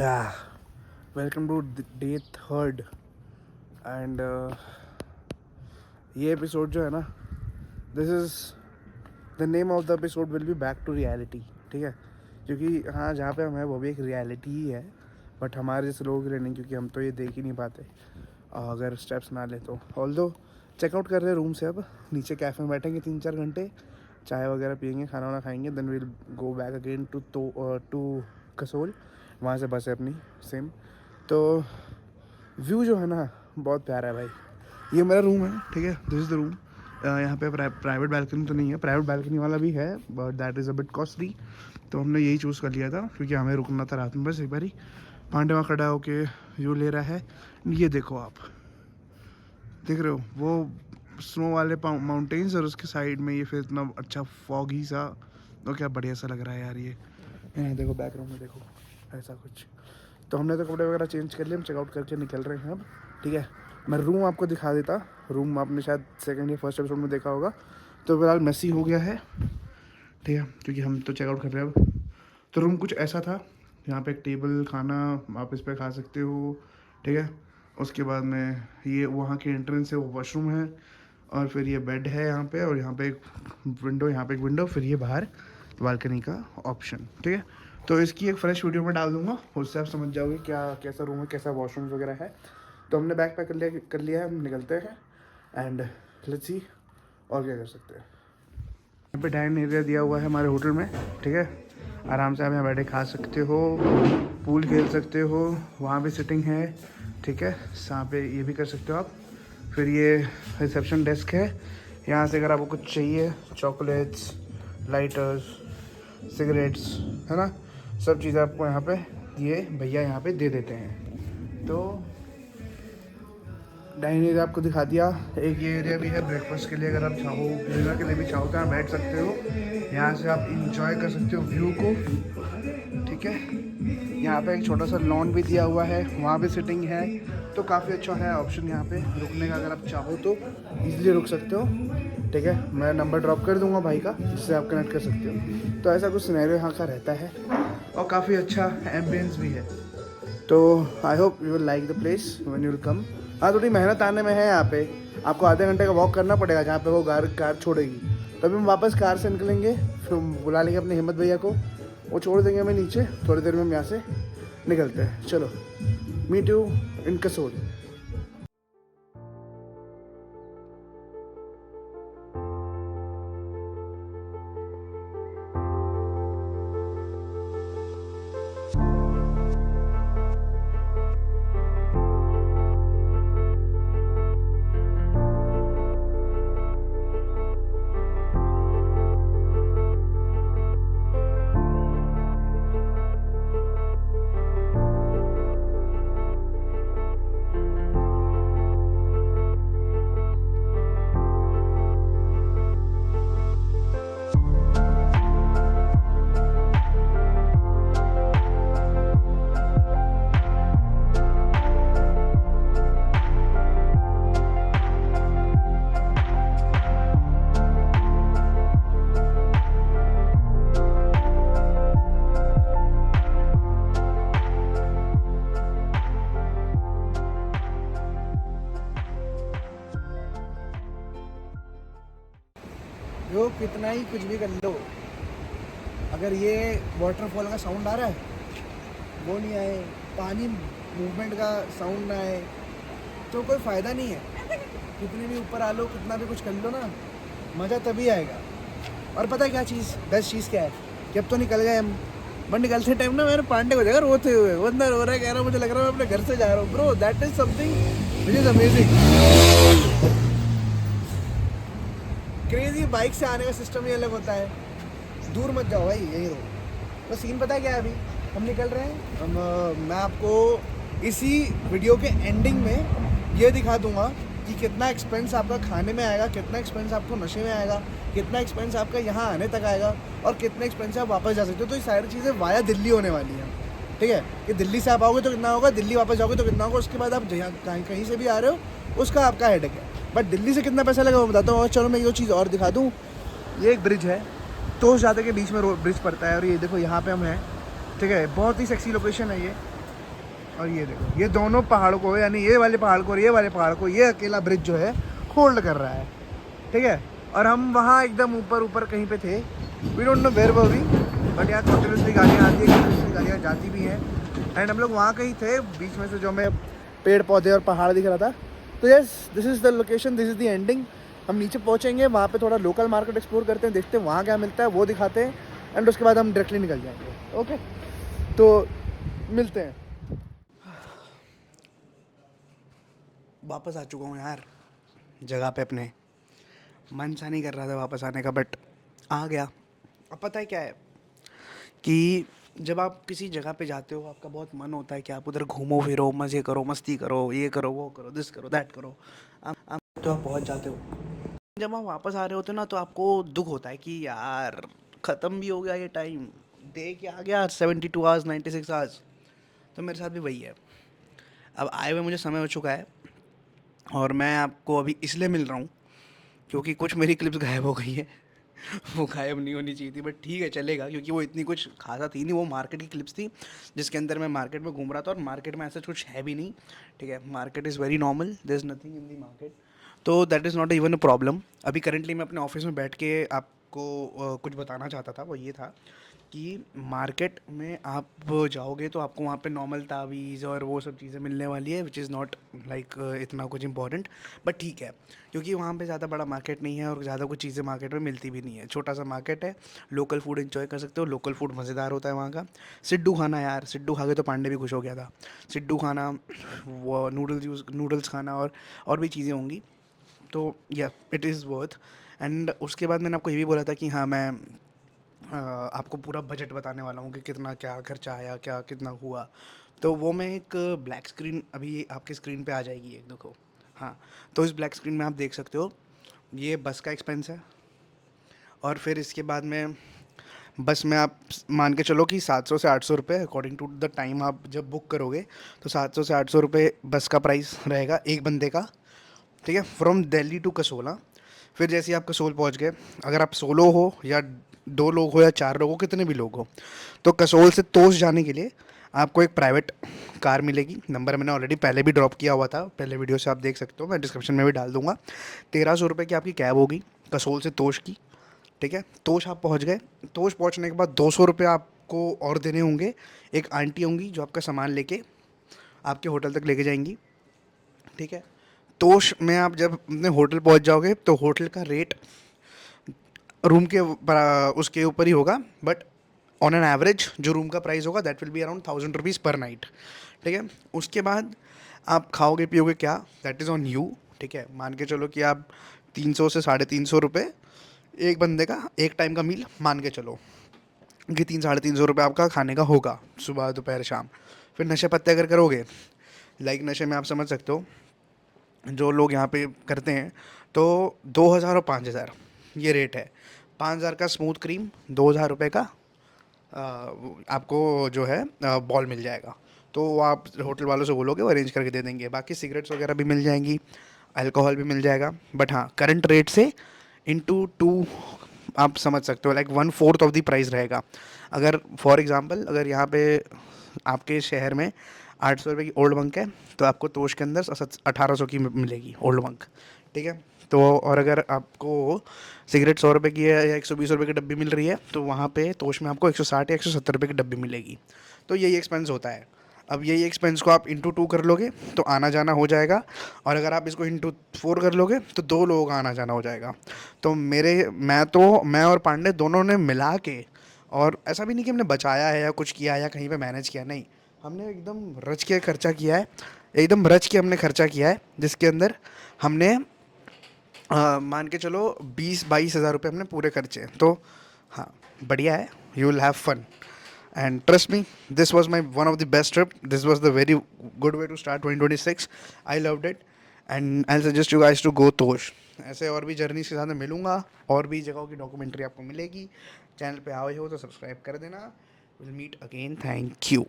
Welcome to day third and ये episode जो है ना, this is the name of the episode will be back to reality. ठीक है, क्योंकि हाँ जहाँ पे हम हैं वो भी एक रियलिटी ही है, बट हमारे जैसे लोगों के लिए नहीं, क्योंकि हम तो ये देख ही नहीं पाते अगर स्टेप्स ना ले तो। ऑल्दो चेकआउट कर रहे हैं रूम से, अब नीचे कैफ़े में बैठेंगे 3-4 घंटे, चाय वगैरह पियेंगे, खाना वाना खाएंगे, then will go back again to Kasol. वहाँ से बस है अपनी सेम। तो व्यू जो है ना बहुत प्यारा है भाई। ये मेरा रूम है, ठीक है, दिस इज़ द रूम। यहाँ पे प्राइवेट बैल्कनी तो नहीं है, प्राइवेट बैल्कनी वाला भी है but that is a bit costly. तो हमने यही चूज़ कर लिया था क्योंकि हमें रुकना था रात में बस एक बारी। पांडे वहाँ खड़ा होके व्यू ले रहा है। ये देखो, आप देख रहे हो वो स्नो वाले माउंटेन्स और उसके साइड में ये फिर इतना अच्छा फॉगी सा, तो क्या बढ़िया सा लग रहा है यार। ये देखो बैकग्राउंड में देखो, ऐसा कुछ। तो हमने तो कपड़े वगैरह चेंज कर लिए, हम चेकआउट करके निकल रहे हैं अब। ठीक है, मैं रूम आपको दिखा देता। रूम आपने शायद सेकंड या फर्स्ट एपिसोड में देखा होगा। तो फिलहाल मेसी हो गया है, ठीक है, क्योंकि हम तो चेकआउट कर रहे हैं अब। तो रूम कुछ ऐसा था, यहाँ पे एक टेबल, खाना आप इस पर खा सकते हो, ठीक है। उसके बाद में ये वहाँ की एंट्रेंस है, वो वॉशरूम है, और फिर ये बेड है यहाँ पे, और यहाँ पे एक विंडो, यहाँ पे एक विंडो, फिर ये बाहर बालकनी का ऑप्शन, ठीक है। तो इसकी एक फ्रेश वीडियो में डाल दूंगा, उससे आप समझ जाओगे क्या कैसा रूम है, कैसा वॉशरूम वगैरह है। तो हमने बैग पैक कर लिया है, हम निकलते हैं एंड लेट्स सी और क्या कर सकते हैं। यहाँ पे डाइनिंग एरिया दिया हुआ है हमारे होटल में, ठीक है। आराम से आप यहाँ बैठे खा सकते हो, पूल खेल सकते हो, वहाँ भी सिटिंग है, ठीक है। यहाँ पे ये भी कर सकते हो आप। फिर ये रिसेप्शन डेस्क है, यहाँ से अगर आपको कुछ चाहिए, चॉकलेट्स, लाइटर्स, सिगरेट्स, है ना, सब चीज़ें आपको यहाँ पे ये भैया यहाँ पे दे देते हैं। तो डाइनिंग एरिया आपको दिखा दिया। एक ये एरिया भी है ब्रेकफास्ट के लिए, अगर आप चाहो, डिनर के लिए भी चाहो तो यहाँ बैठ सकते हो। यहाँ से आप इंजॉय कर सकते हो व्यू को, ठीक है। यहाँ पे एक छोटा सा लॉन भी दिया हुआ है, वहाँ भी सिटिंग है, तो काफ़ी अच्छा है ऑप्शन यहाँ पे रुकने का। अगर आप चाहो तो ईजिली रुक सकते हो, ठीक है। मैं नंबर ड्रॉप कर दूँगा भाई का, जिससे आप कनेक्ट कर सकते हो। तो ऐसा कुछ सिनेरियो यहाँ का रहता है, और काफ़ी अच्छा एम्बियंस भी है। तो I hope you will like the place when you will come. हाँ, थोड़ी मेहनत आने में है। यहाँ पे आपको आधे घंटे का वॉक करना पड़ेगा जहाँ पे वो कार छोड़ेगी। तभी हम वापस कार से निकलेंगे, फिर बुला लेंगे अपने हिम्मत भैया को, वो छोड़ देंगे हमें नीचे। थोड़ी देर में हम यहाँ से निकलते हैं। चलो, मीट यू इन कसोल। जो कितना ही कुछ भी कर लो, अगर ये वाटरफॉल का साउंड आ रहा है वो नहीं आए, पानी मूवमेंट का साउंड ना आए, तो कोई फ़ायदा नहीं है। कितने भी ऊपर आ लो, कितना भी कुछ कर लो ना, मज़ा तभी आएगा। और पता है क्या चीज़, बेस्ट चीज़ क्या है, कि अब तो निकल गए हम, बट निकलते टाइम ना मैंने पांडे को देखा रोते हुए, वो अंदर रो रहा है, कह रहा मुझे लग रहा है मैं अपने घर से जा रहा हूँ। Bro, that is something which is amazing. Crazy bike से आने का सिस्टम ही अलग होता है। दूर मत जाओ भाई, यही रहो। तो सीन पता है क्या है, अभी हम निकल रहे हैं। मैं आपको इसी वीडियो के एंडिंग में ये दिखा दूंगा कि कितना एक्सपेंस आपका खाने में आएगा, कितना एक्सपेंस आपको नशे में आएगा, कितना एक्सपेंस आपका यहाँ आने तक आएगा, और कितना एक्सपेंस आप वापस जा सकते हो। तो ये सारी चीज़ें वाया दिल्ली होने वाली हैं, ठीक है। कि दिल्ली से आप आओगे तो कितना होगा, दिल्ली वापस जाओगे तो कितना होगा, उसके बाद आप कहीं से भी आ रहे हो उसका आपका हेडेक है। बट दिल्ली से कितना पैसा लगा वो बताता हूँ। और चलो मैं ये चीज़ और दिखा दूँ, ये एक ब्रिज है, तो जाते के बीच में ब्रिज पड़ता है, और ये देखो यहाँ पे हम हैं, ठीक है। बहुत ही सेक्सी लोकेशन है ये, और ये देखो, ये दोनों पहाड़ को, यानी ये वाले पहाड़ को और ये वाले पहाड़ को, ये अकेला ब्रिज जो है होल्ड कर रहा है, ठीक है। और हम वहाँ एकदम ऊपर ऊपर कहीं पे थे, we don't know where were we, but यहाँ कंटिन्यूसली गाड़ियाँ आती है, कंटिन्यूसली गाड़ियाँ जाती भी हैं। एंड हम लोग वहाँ कहीं थे बीच में से, जो हमें पेड़ पौधे और पहाड़ दिख रहा था। तो yes, this is the location, this is the ending. हम नीचे पहुँचेंगे, वहाँ पे थोड़ा लोकल मार्केट एक्सप्लोर करते हैं, देखते हैं वहाँ क्या मिलता है, वो दिखाते हैं। एंड उसके बाद हम डायरेक्टली निकल जाएंगे। ओके, तो मिलते हैं। वापस आ चुका हूँ यार जगह पे अपने। मन सा नहीं कर रहा था वापस आने का, बट आ गया। अब पता है क्या है कि जब आप किसी जगह पे जाते हो, आपका बहुत मन होता है कि आप उधर घूमो फिरो, मज़े करो, मस्ती करो, ये करो, वो करो, दिस करो, दैट करो। आप तो आप पहुँच जाते हो। जब आप वापस आ रहे होते हो ना, तो आपको दुख होता है कि यार ख़त्म भी हो गया ये टाइम, दे के आ गया 72 आवर्स, 96 आवर्स। तो मेरे साथ भी वही है। अब आए हुए मुझे समय हो चुका है, और मैं आपको अभी इसलिए मिल रहा हूँ क्योंकि कुछ मेरी क्लिप्स गायब हो गई है। वो गायब नहीं होनी चाहिए थी, बट ठीक है चलेगा, क्योंकि वो इतनी कुछ खासा थी नहीं। वो मार्केट की क्लिप्स थी, जिसके अंदर मैं मार्केट में घूम रहा था, और मार्केट में ऐसा कुछ है भी नहीं, ठीक है। Market is very normal, there is nothing in the market, तो that is not even a problem. अभी करंटली मैं अपने ऑफिस में बैठ के आपको कुछ बताना चाहता था, वो ये था कि मार्केट में आप जाओगे तो आपको वहाँ पे नॉर्मल तावीज़ और वो सब चीज़ें मिलने वाली है, विच इज़ नॉट लाइक इतना कुछ इंपॉर्टेंट, बट ठीक है, क्योंकि वहाँ पे ज़्यादा बड़ा मार्केट नहीं है और ज़्यादा कुछ चीज़ें मार्केट में मिलती भी नहीं है। छोटा सा मार्केट है, लोकल फूड एंजॉय कर सकते हो, लोकल फूड मज़ेदार होता है वहाँ का। सिड्डू खाना यार, सिड्डू खा के तो पांडे भी खुश हो गया था। सिड्डू खाना, वो नूडल्स खाना, और भी चीज़ें होंगी, तो या इट इज़ वर्थ। एंड उसके बाद मैंने आपको ये भी बोला था कि हाँ, मैं आपको पूरा बजट बताने वाला हूँ कि कितना क्या खर्चा आया, क्या कितना हुआ। तो वो मैं एक ब्लैक स्क्रीन, अभी आपकी स्क्रीन पे आ जाएगी एक, देखो। हाँ, तो इस ब्लैक स्क्रीन में आप देख सकते हो, ये बस का एक्सपेंस है। और फिर इसके बाद में बस में आप मान के चलो कि 700 से 800 रुपये अकॉर्डिंग टू द टाइम आप जब बुक करोगे, तो 700 से 800 रुपये बस का प्राइस रहेगा एक बंदे का, ठीक है, फ्रॉम दिल्ली टू कसोला। फिर जैसे ही आप कसोल पहुंच गए, अगर आप सोलो हो या 2 लोग हो या 4 लोग हो, कितने भी लोग हो, तो कसोल से तोश जाने के लिए आपको एक प्राइवेट कार मिलेगी। नंबर मैंने ऑलरेडी पहले भी ड्रॉप किया हुआ था, पहले वीडियो से आप देख सकते हो, मैं डिस्क्रिप्शन में भी डाल दूंगा। 1300 रुपये की आपकी कैब होगी कसोल से तोश की, ठीक है। तोश आप पहुंच गए, तोश पहुंचने के बाद 200 रुपये आपको और देने होंगे। एक आंटी होंगी जो आपका सामान लेके आपके होटल तक लेके जाएंगी, ठीक है। तोश में आप जब अपने होटल पहुंच जाओगे, तो होटल का रेट रूम के उसके ऊपर ही होगा, बट ऑन एन एवरेज जो रूम का प्राइस होगा that will be around 1000 rupees पर नाइट, ठीक है। उसके बाद आप खाओगे पियोगे क्या, दैट इज़ ऑन यू, ठीक है। मान के चलो कि आप 300 से 350 रुपये एक बंदे का एक टाइम का मील मान के चलो कि 300-350 रुपये आपका खाने का होगा, सुबह दोपहर शाम। फिर नशे पत्ते अगर करोगे, लाइक नशे में आप समझ सकते हो जो लोग यहाँ पे करते हैं, तो 2000 और 5000 ये रेट है। 5000 का स्मूथ क्रीम, 2000 रुपये का आपको जो है बॉल मिल जाएगा। तो वो आप होटल वालों से बोलोगे, वो अरेंज करके दे देंगे। बाकी सिगरेट्स वगैरह भी मिल जाएंगी, अल्कोहल भी मिल जाएगा, बट हाँ, करंट रेट से इंटू टू आप समझ सकते हो, लाइक 1/4 ऑफ द प्राइस रहेगा। अगर फॉर एग्जांपल, अगर यहाँ पे आपके शहर में 800 रुपये की ओल्ड मंक है, तो आपको तोश के अंदर 1800 की मिलेगी ओल्ड मंक, ठीक है। तो और अगर आपको सिगरेट 100 रुपये की है या 120 रुपये की डब्बी मिल रही है, तो वहाँ पे तोश में आपको 160 या 170 रुपये की डब्बी मिलेगी। तो यही एक्सपेंस होता है। अब यही एक्सपेंस को आप इंटू 2 कर लोगे तो आना जाना हो जाएगा, और अगर आप इसको इंटू 4 कर लोगे तो 2 लोगों का आना जाना हो जाएगा। तो मैं और पांडे दोनों ने मिला के, और ऐसा भी नहीं कि हमने बचाया है या कुछ किया है या कहीं पे मैनेज किया, नहीं, हमने एकदम रच के खर्चा किया है। एकदम रच के हमने खर्चा किया है, जिसके अंदर हमने मान के चलो 20-22 हज़ार रुपये हमने पूरे खर्चे। तो हाँ, बढ़िया है, you will have fun. And trust me, this was my one of the best trip, this was the very good way to start 2026। I loved it, and I suggest you guys to go Tosh. ऐसे और भी journeys के साथ में मिलूंगा, और भी जगहों की डॉक्यूमेंट्री आपको मिलेगी। चैनल पे आए हो तो सब्सक्राइब कर देना। Will meet again, thank you.